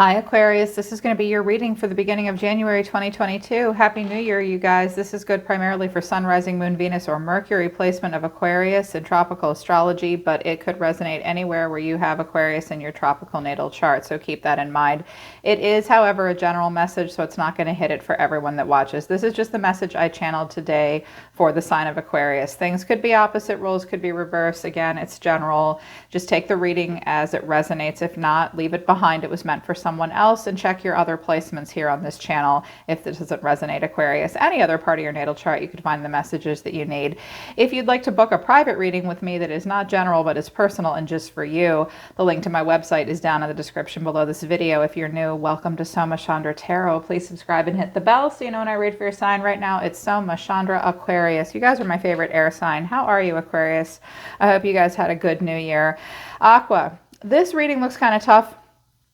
Hi Aquarius, this is going to be your reading for the beginning of January 2022. Happy New Year, you guys. This is good primarily for Sun, Rising, Moon, Venus, or Mercury placement of Aquarius in tropical astrology, but it could resonate anywhere where you have Aquarius in your tropical natal chart, so keep that in mind. It is, however, a general message, so it's not going to hit it for everyone that watches. This is just the message I channeled today for the sign of Aquarius. Things could be opposite, roles could be reversed. Again, it's general. Just take the reading as it resonates. If not, leave it behind. It was meant for someone else, and check your other placements here on this channel if this doesn't resonate, Aquarius. Any other part of your natal chart, you can find the messages that you need. If you'd like to book a private reading with me that is not general but is personal and just for you, the link to my website is down in the description below this video. If you're new, welcome to Soma Chandra Tarot. Please subscribe and hit the bell so you know when I read for your sign. Right now it's Soma Chandra Aquarius. You guys are my favorite air sign. How are you, Aquarius? I hope you guys had a good new year. Aqua, this reading looks kind of tough.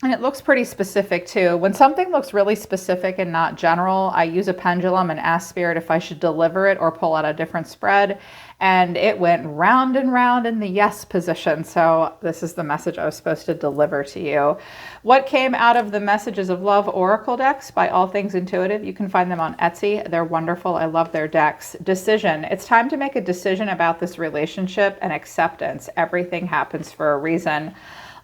And it looks pretty specific too. When something looks really specific and not general, I use a pendulum and ask Spirit if I should deliver it or pull out a different spread. And it went round and round in the yes position. So this is the message I was supposed to deliver to you. What came out of the Messages of Love Oracle decks by All Things Intuitive? You can find them on Etsy. They're wonderful. I love their decks. Decision. It's time to make a decision about this relationship and acceptance. Everything happens for a reason.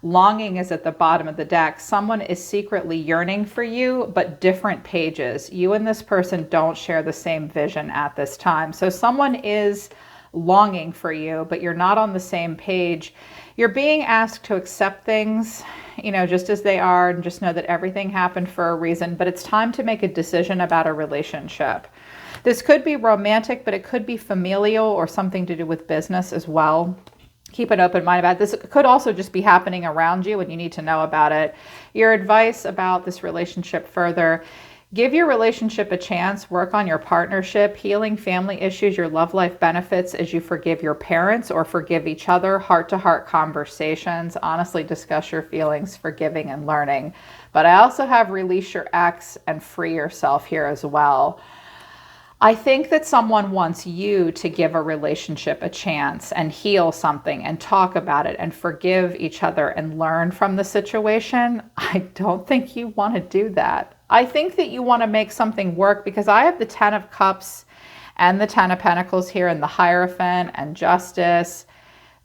Longing is at the bottom of the deck. Someone is secretly yearning for you, but different pages. You and this person don't share the same vision at this time. So someone is longing for you, but you're not on the same page. You're being asked to accept things, just as they are, and just know that everything happened for a reason, but it's time to make a decision about a relationship. This could be romantic, but it could be familial or something to do with business as well. Keep an open mind about it. This could also just be happening around you and you need to know about it. Your advice about this relationship further: give your relationship a chance, work on your partnership, healing family issues, your love life benefits as you forgive your parents or forgive each other, heart-to-heart conversations, honestly discuss your feelings, forgiving and learning. But I also have release your ex and free yourself here as well. I think that someone wants you to give a relationship a chance and heal something and talk about it and forgive each other and learn from the situation. I don't think you want to do that. I think that you want to make something work, because I have the 10 of Cups and the 10 of Pentacles here and the Hierophant and Justice.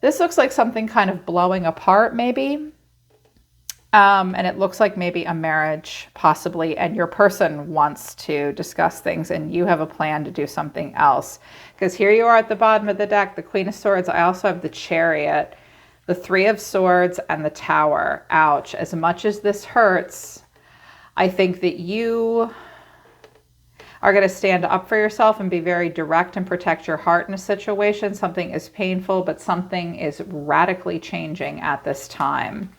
This looks like something kind of blowing apart maybe. And it looks like maybe a marriage possibly, and your person wants to discuss things and you have a plan to do something else. Because here you are at the bottom of the deck, the Queen of Swords. I also have the Chariot, the Three of Swords, and the Tower. Ouch. As much as this hurts, I think that you are going to stand up for yourself and be very direct and protect your heart in a situation. Something is painful, but something is radically changing at this time.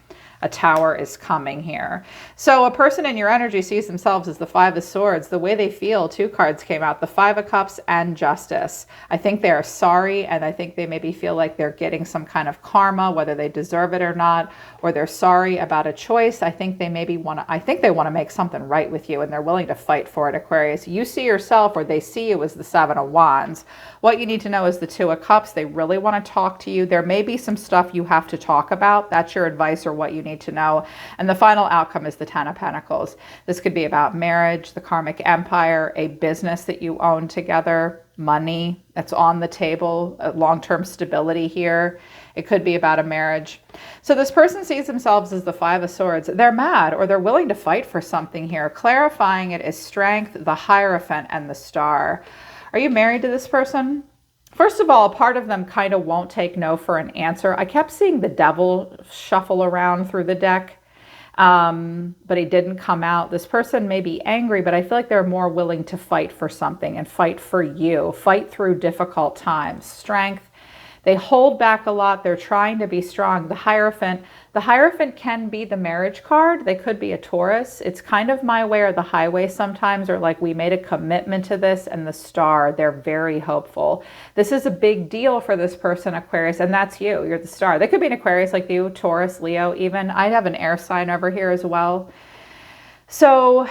A Tower is coming here. So a person in your energy sees themselves as the Five of Swords. The way they feel, two cards came out, the Five of Cups and Justice. I think they are sorry, and I think they maybe feel like they're getting some kind of karma, whether they deserve it or not, or they're sorry about a choice. I think they maybe want to make something right with you, and they're willing to fight for it, Aquarius. You see yourself, or they see you as the Seven of Wands. What you need to know is the Two of Cups. They really want to talk to you. There may be some stuff you have to talk about. That's your advice or what you need to know. And the final outcome is the 10 of Pentacles. This could be about marriage, the karmic empire, a business that you own together, money that's on the table, long-term stability here. It could be about a marriage. So this person sees themselves as the Five of Swords. They're mad, or they're willing to fight for something here. Clarifying it is Strength, the Hierophant, and the Star. Are you married to this person? First of all, part of them kind of won't take no for an answer. I kept seeing the Devil shuffle around through the deck, but he didn't come out. This person may be angry, but I feel like they're more willing to fight for something and fight for you, fight through difficult times. Strength. They hold back a lot. They're trying to be strong. The Hierophant can be the marriage card. They could be a Taurus. It's kind of my way or the highway sometimes, or like we made a commitment to this. And the Star, they're very hopeful. This is a big deal for this person, Aquarius, and that's you. You're the Star. They could be an Aquarius like you, Taurus, Leo even. I have an air sign over here as well. So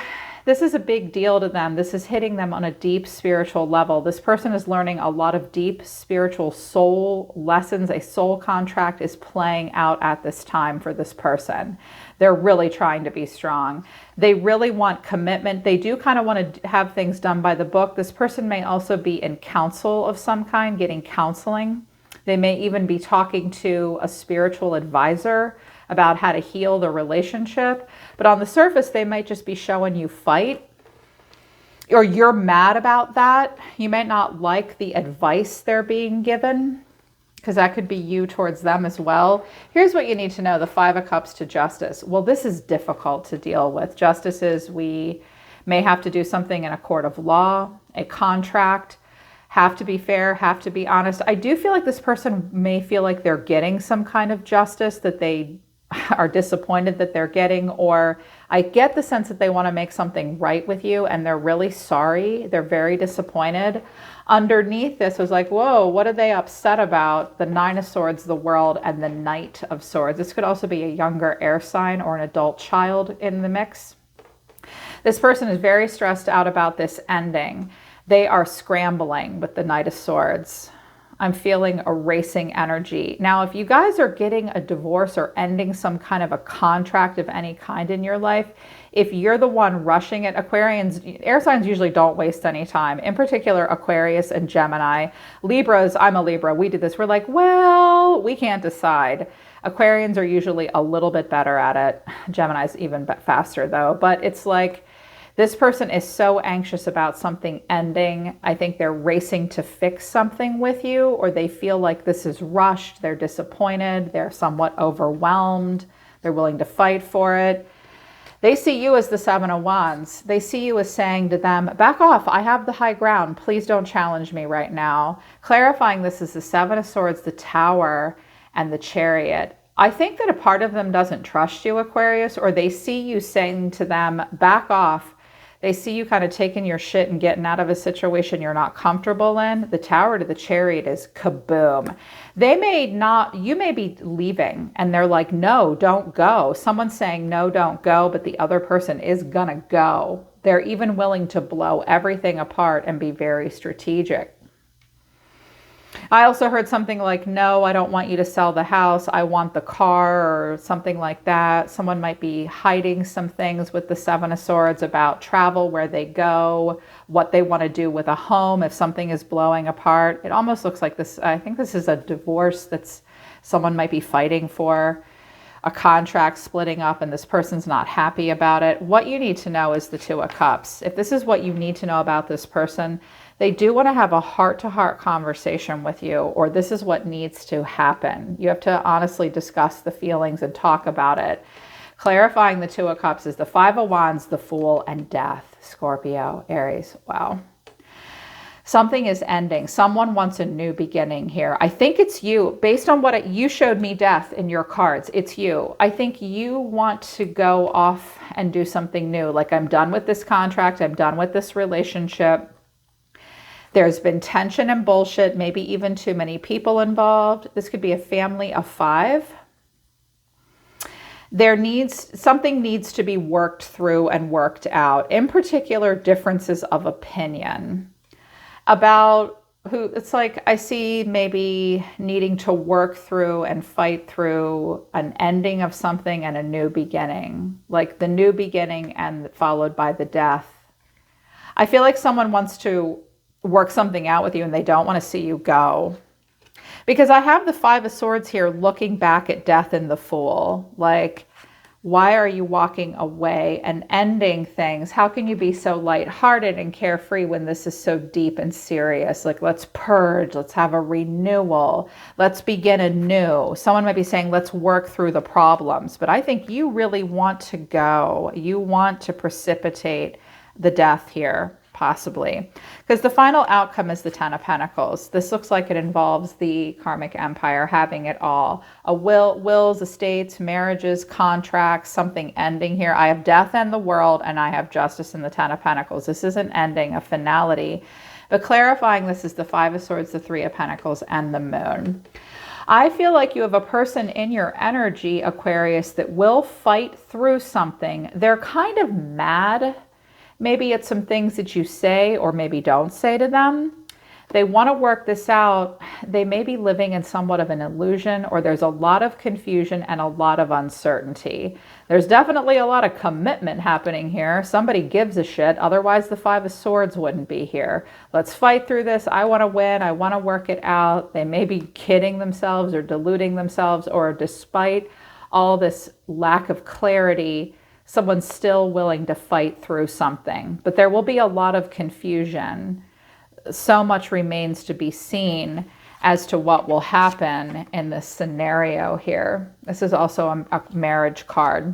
this is a big deal to them. This is hitting them on a deep spiritual level. This person is learning a lot of deep spiritual soul lessons. A soul contract is playing out at this time for this person. They're really trying to be strong. They really want commitment. They do kind of want to have things done by the book. This person may also be in counsel of some kind, getting counseling. They may even be talking to a spiritual advisor about how to heal the relationship. But on the surface, they might just be showing you fight, or you're mad about that. You may not like the advice they're being given, because that could be you towards them as well. Here's what you need to know, the Five of Cups to Justice. Well, this is difficult to deal with. Justice is we may have to do something in a court of law, a contract, have to be fair, have to be honest. I do feel like this person may feel like they're getting some kind of justice that they are disappointed that they're getting, or I get the sense that they want to make something right with you and they're really sorry. They're very disappointed. Underneath this was like, whoa, what are they upset about? The Nine of Swords, the World, and the Knight of Swords. This could also be a younger air sign or an adult child in the mix. This person is very stressed out about this ending. They are scrambling with the Knight of Swords. I'm feeling a racing energy. Now, if you guys are getting a divorce or ending some kind of a contract of any kind in your life, if you're the one rushing it, Aquarians, air signs usually don't waste any time. In particular, Aquarius and Gemini. Libras, I'm a Libra. We did this. We're like, well, we can't decide. Aquarians are usually a little bit better at it. Gemini's even faster though. But it's like, this person is so anxious about something ending. I think they're racing to fix something with you, or they feel like this is rushed. They're disappointed. They're somewhat overwhelmed. They're willing to fight for it. They see you as the Seven of Wands. They see you as saying to them, back off. I have the high ground. Please don't challenge me right now. Clarifying this is the Seven of Swords, the Tower, and the Chariot. I think that a part of them doesn't trust you, Aquarius, or they see you saying to them, back off. They see you kind of taking your shit and getting out of a situation you're not comfortable in. The Tower to the Chariot is kaboom. They may not, you may be leaving and they're like, no, don't go. Someone's saying, no, don't go, but the other person is gonna go. They're even willing to blow everything apart and be very strategic. I also heard something like, no, I don't want you to sell the house. I want the car, or something like that. Someone might be hiding some things with the Seven of Swords about travel, where they go, what they want to do with a home if something is blowing apart. It almost looks like this. I think this is a divorce that's someone might be fighting for, a contract splitting up, and this person's not happy about it. What you need to know is the Two of Cups. If this is what you need to know about this person, they do want to have a heart-to-heart conversation with you, or this is what needs to happen. You have to honestly discuss the feelings and talk about it. Clarifying the Two of Cups is the Five of Wands, the Fool, and Death. Scorpio, Aries. Wow. Something is ending. Someone wants a new beginning here. I think it's you. Based on what you showed me, Death, in your cards, it's you. I think you want to go off and do something new. Like, I'm done with this contract. I'm done with this relationship. There's been tension and bullshit, maybe even too many people involved. This could be a family of 5. Something needs to be worked through and worked out. In particular, differences of opinion about who, it's like I see maybe needing to work through and fight through an ending of something and a new beginning, like the new beginning and followed by the death. I feel like someone wants to work something out with you and they don't want to see you go. Because I have the Five of Swords here looking back at Death and the Fool. Like, why are you walking away and ending things? How can you be so lighthearted and carefree when this is so deep and serious? Like, let's purge, let's have a renewal, let's begin anew. Someone might be saying, let's work through the problems. But I think you really want to go. You want to precipitate the death here. Possibly, because the final outcome is the Ten of Pentacles. This looks like it involves the karmic empire having it all. A wills, estates, marriages, contracts, something ending here. I have death and the world, and I have justice in the Ten of Pentacles. This is an ending, a finality. But clarifying this is the Five of Swords, the Three of Pentacles, and the Moon. I feel like you have a person in your energy, Aquarius, that will fight through something. They're kind of mad. Maybe it's some things that you say or maybe don't say to them. They want to work this out. They may be living in somewhat of an illusion, or there's a lot of confusion and a lot of uncertainty. There's definitely a lot of commitment happening here. Somebody gives a shit. Otherwise, the Five of Swords wouldn't be here. Let's fight through this. I want to win. I want to work it out. They may be kidding themselves or deluding themselves, or despite all this lack of clarity, someone's still willing to fight through something. But there will be a lot of confusion. So much remains to be seen as to what will happen in this scenario here. This is also a marriage card.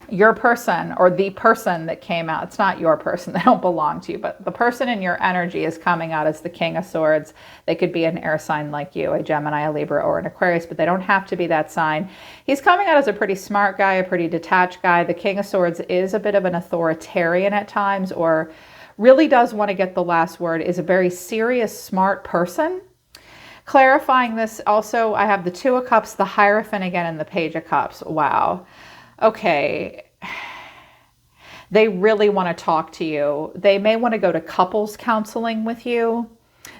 Your person, or the person that came out, it's not your person, they don't belong to you, but the person in your energy is coming out as the King of Swords. They could be an air sign like you, a Gemini, a Libra, or an Aquarius, but they don't have to be that sign. He's coming out as a pretty smart guy, a pretty detached guy. The King of Swords is a bit of an authoritarian at times, or really does want to get the last word, is a very serious, smart person. Clarifying this also, I have the Two of Cups, the Hierophant again, and the Page of Cups. Wow. Okay. They really want to talk to you. They may want to go to couples counseling with you.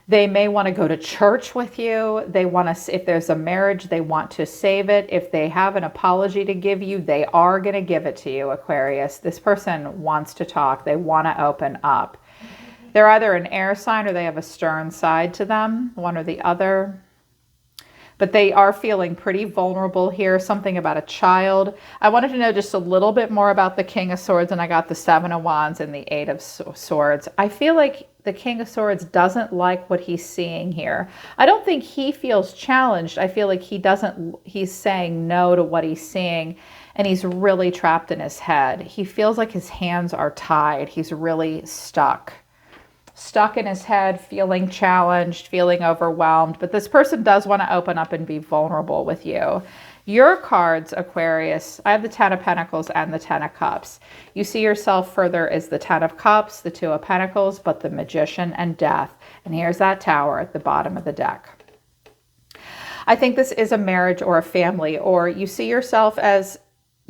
They may want to go to church with you. They want to, if there's a marriage, they want to save it. If they have an apology to give you, they are going to give it to you, Aquarius. This person wants to talk. They want to open up. They're either an air sign or they have a stern side to them, one or the other. But they are feeling pretty vulnerable here. Something about a child. I wanted to know just a little bit more about the King of Swords, and I got the Seven of Wands and the Eight of Swords. I feel like the King of Swords doesn't like what he's seeing here. I don't think he feels challenged. I feel like he's saying no to what he's seeing, and he's really trapped in his head. He feels like his hands are tied. He's really stuck in his head, feeling challenged, feeling overwhelmed. But this person does want to open up and be vulnerable with you. Your cards, Aquarius, I have the Ten of Pentacles and the Ten of Cups. You see yourself further as the Ten of Cups, the Two of Pentacles, but the Magician and Death. And here's that Tower at the bottom of the deck. I think this is a marriage or a family, or you see yourself as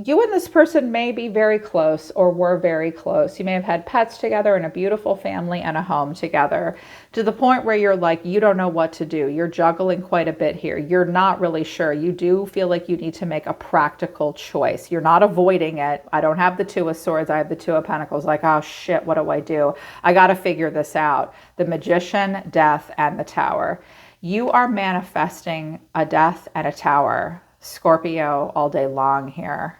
you and this person may be very close or were very close. You may have had pets together and a beautiful family and a home together, to the point where you're like, you don't know what to do. You're juggling quite a bit here. You're not really sure. You do feel like you need to make a practical choice. You're not avoiding it. I don't have the Two of Swords. I have the Two of Pentacles. Like, oh shit, what do I do? I got to figure this out. The Magician, Death, and the Tower. You are manifesting a death and a tower. Scorpio all day long here.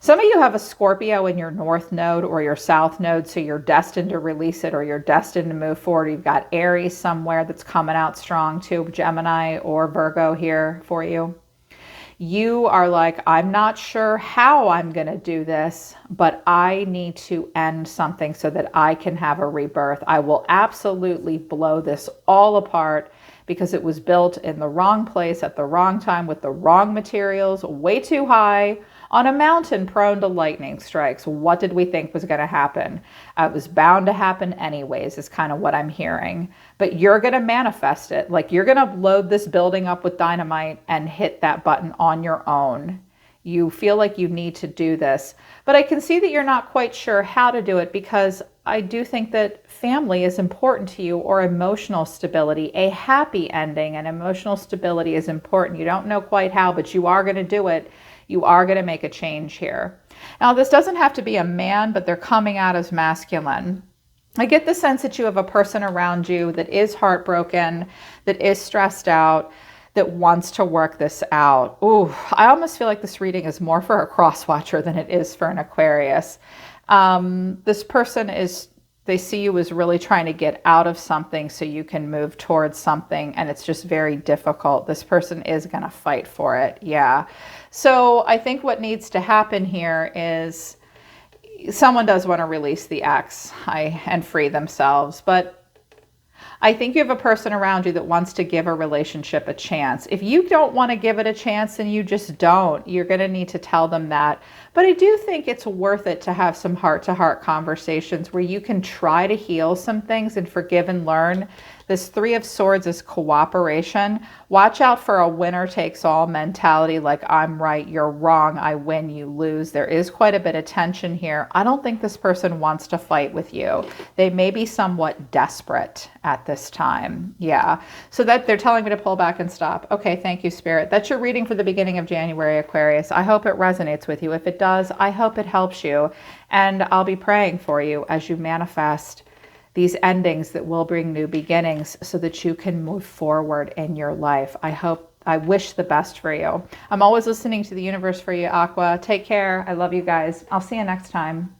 Some of you have a Scorpio in your North Node or your South Node, so you're destined to release it or you're destined to move forward. You've got Aries somewhere that's coming out strong too, Gemini or Virgo here for you. You are like, I'm not sure how I'm going to do this, but I need to end something so that I can have a rebirth. I will absolutely blow this all apart because it was built in the wrong place at the wrong time with the wrong materials, way too high, on a mountain prone to lightning strikes. What did we think was going to happen? It was bound to happen anyways, is kind of what I'm hearing. But you're going to manifest it. Like, you're going to load this building up with dynamite and hit that button on your own. You feel like you need to do this. But I can see that you're not quite sure how to do it, because I do think that family is important to you, or emotional stability. A happy ending and emotional stability is important. You don't know quite how, but you are going to do it. You are going to make a change here. Now, this doesn't have to be a man, but they're coming out as masculine. I get the sense that you have a person around you that is heartbroken, that is stressed out, that wants to work this out. Ooh, I almost feel like this reading is more for a cross watcher than it is for an Aquarius. This person is, they see you as really trying to get out of something so you can move towards something, and it's just very difficult. This person is going to fight for it. Yeah. So I think what needs to happen here is someone does want to release the ex and free themselves, but I think you have a person around you that wants to give a relationship a chance. If you don't want to give it a chance, then you just don't. You're going to need to tell them that. But I do think it's worth it to have some heart-to-heart conversations where you can try to heal some things and forgive and learn. This Three of Swords is cooperation. Watch out for a winner-takes-all mentality, like I'm right, you're wrong, I win, you lose. There is quite a bit of tension here. I don't think this person wants to fight with you. They may be somewhat desperate at this time. Yeah. So that they're telling me to pull back and stop. Okay. Thank you, Spirit. That's your reading for the beginning of January, Aquarius. I hope it resonates with you. If it does, I hope it helps you. And I'll be praying for you as you manifest these endings that will bring new beginnings so that you can move forward in your life. I wish the best for you. I'm always listening to the universe for you, Aqua. Take care. I love you guys. I'll see you next time.